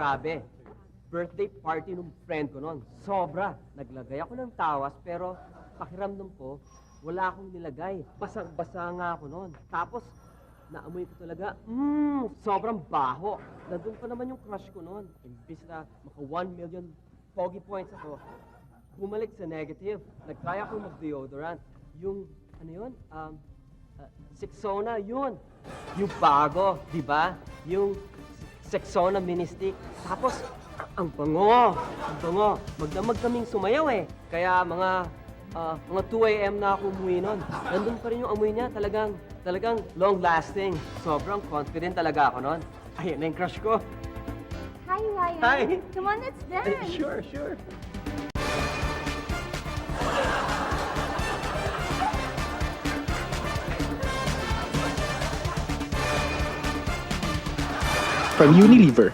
Grabe. Birthday party ng friend ko noon. Sobra. Naglagay ako ng tawas pero pakiramdam ko, wala akong nilagay. Basang-basa nga ako noon. Tapos, naamoy ko talaga, sobrang baho. Nandun pa naman yung crush ko noon. Imbis na maka 1 million pogi points ako, bumalik sa negative. Nag-try ako mag-deodorant. Yung, ano yun? Sexona, yun. Yung bago, di ba? Yung Sexona mini stick. Tapos, ang bango. Ang bango. Magdamag kaming sumayaw eh. Kaya mga 2 a.m. na ako umuwi nun. Nandun pa rin yung amoy niya. Talagang long-lasting. Sobrang confident talaga ako nun. Ayun na yung crush ko. Hi, Ryan. Hi. Come on, let's dance. Sure. From Unilever,